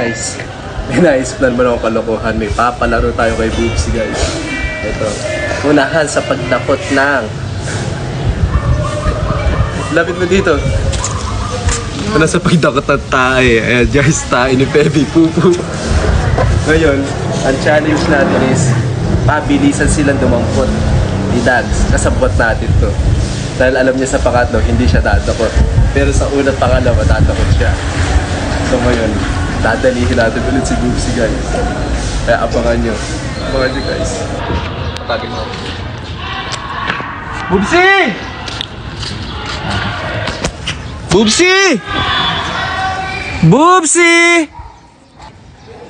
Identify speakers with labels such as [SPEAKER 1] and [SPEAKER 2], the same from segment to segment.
[SPEAKER 1] Guys, may nais-plan mo ng kalokohan. May papalaro tayo kay Boobsy, guys. Ito. Unahan sa pagdakot ng... Lapit mo dito. Una sa pagdakot ng tae. Ayan, guys, tae ni Pepe Pupu. Ngayon, ang challenge natin is pabilisan silang dumampot ni Dags. Kasabot natin to. Dahil alam niya sa pangatlo, hindi siya dadakot. Pero sa unang pangalawa, dadakot siya. So ngayon, dadalihin natin ulit si Boobsy, guys. Kaya abangan nyo. Abangan nyo, guys. Patagin mo. Boobsy! Boobsy! Boobsy!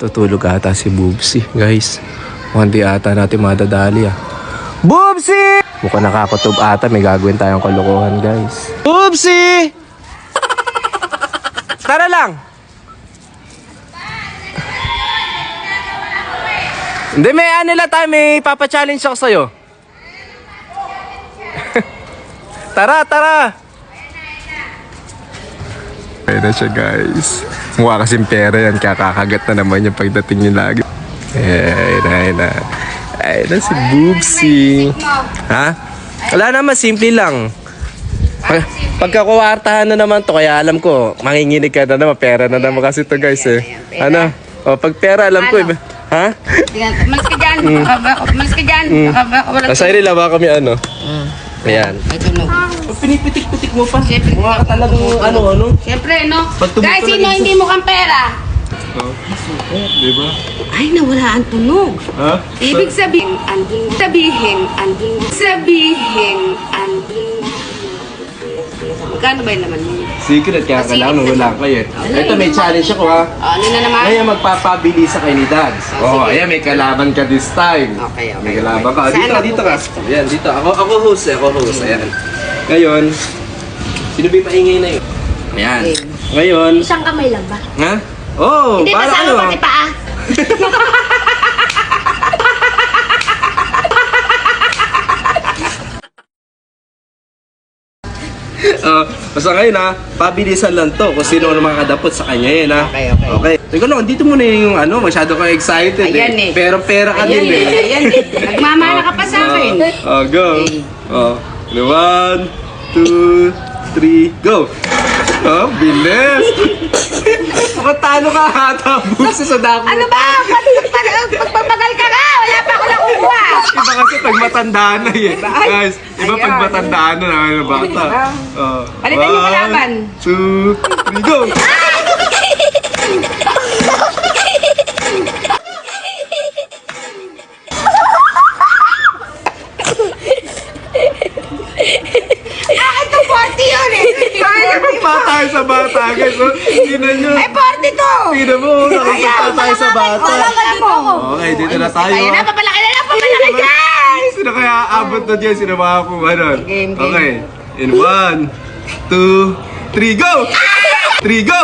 [SPEAKER 1] Tutulog ata si Boobsy, guys. Hindi ata natin madadali, ah. Boobsy! Mukhang nakakutub ata. May gagawin tayong kalokohan, guys. Boobsy! Tara lang! Hindi, may ano lang tayo. May papachallenge ako sa'yo. Tara, tara! Ayun na siya, guys. Mukha kasing pera yan. Kaya kakagat na naman yung pagdating niyo lagi. Ayun na. Ayun na si Boobsy. Ha? Wala naman, simple lang. Pagkakuwartahan na naman to, kaya alam ko, manginginig ka na naman. Pera na naman kasi to, guys, eh. Ano? O, pag pera, alam ko, eh. Ha?
[SPEAKER 2] Malas ka dyan. Malas ka dyan.
[SPEAKER 1] Nasa nila ba kami, ano? Ayan.
[SPEAKER 2] Ito, no.
[SPEAKER 1] Pinipitik-pitik mo pa. Mukha ka talagang ano.
[SPEAKER 2] Siyempre, no?
[SPEAKER 1] Pag tumutulog
[SPEAKER 2] Guys, sino
[SPEAKER 1] isa-
[SPEAKER 2] hindi mo kang pera?
[SPEAKER 1] Diba?
[SPEAKER 2] Ay, nawala ang tunog.
[SPEAKER 1] Ha?
[SPEAKER 2] Ibig sabihin, andun. Sabihin, andun. Magkano ba yung laman mo?
[SPEAKER 1] Secret, kaya kailangan wala kayo. Ito, may challenge ako, ha?
[SPEAKER 2] Ano na naman?
[SPEAKER 1] Ngayon, magpapabilis kay ni Dags.
[SPEAKER 2] Oh, sige.
[SPEAKER 1] Ayan, may kalaban ka this time.
[SPEAKER 2] Okay.
[SPEAKER 1] May kalaban ka.
[SPEAKER 2] Saan
[SPEAKER 1] Dito ka.
[SPEAKER 2] ako?
[SPEAKER 1] Ayan, dito. Ako host, Ayan. Ngayon, sino ba yung maingay na yun? Ayan.
[SPEAKER 2] Okay.
[SPEAKER 1] Ngayon,
[SPEAKER 3] Isang kamay lang ba?
[SPEAKER 1] ha? Oh,
[SPEAKER 2] Hindi,
[SPEAKER 1] para
[SPEAKER 2] pasama
[SPEAKER 1] ano?
[SPEAKER 2] pati paa.
[SPEAKER 1] Basta ngayon, ha? Pabilisan lang to kung sino ang makakadapot sa kanya yun, ha?
[SPEAKER 2] Okay.
[SPEAKER 1] Teka lang, dito muna yung ano, masyado kang excited,
[SPEAKER 2] Ayan, eh.
[SPEAKER 1] Pero pera ka
[SPEAKER 2] Ayan
[SPEAKER 1] din, eh.
[SPEAKER 2] Ayan eh. Nagmamana ka pa sa akin.
[SPEAKER 1] Go.
[SPEAKER 2] Okay.
[SPEAKER 1] 1, 2, 3, go. Bilis. Makatalo ka ata, Boobsy, sa dako.
[SPEAKER 2] Ano ba? Pagpapagal ka na. Wala pa ako nakukuha.
[SPEAKER 1] Iba kasi pag matandaan na eh. Guys, iba pag
[SPEAKER 2] Ayan.
[SPEAKER 1] matandaan na ng bata.
[SPEAKER 2] Palitan yung kalaban.
[SPEAKER 1] 1, 2, 3, go.
[SPEAKER 2] Ito 40 yun eh.
[SPEAKER 1] Bata sa bata, guys. Tingnan nyo.
[SPEAKER 2] Ay, 40 to.
[SPEAKER 1] Tingnan mo, nakikita tayo sa bata. Okay, dito na tayo.
[SPEAKER 2] Ayan na, papalaki na lang, papalaki guys.
[SPEAKER 1] Sino kaya aabot na dyan? Sino makakuha nun?
[SPEAKER 2] Game.
[SPEAKER 1] Okay. In 1, 2, 3, go! 3, go!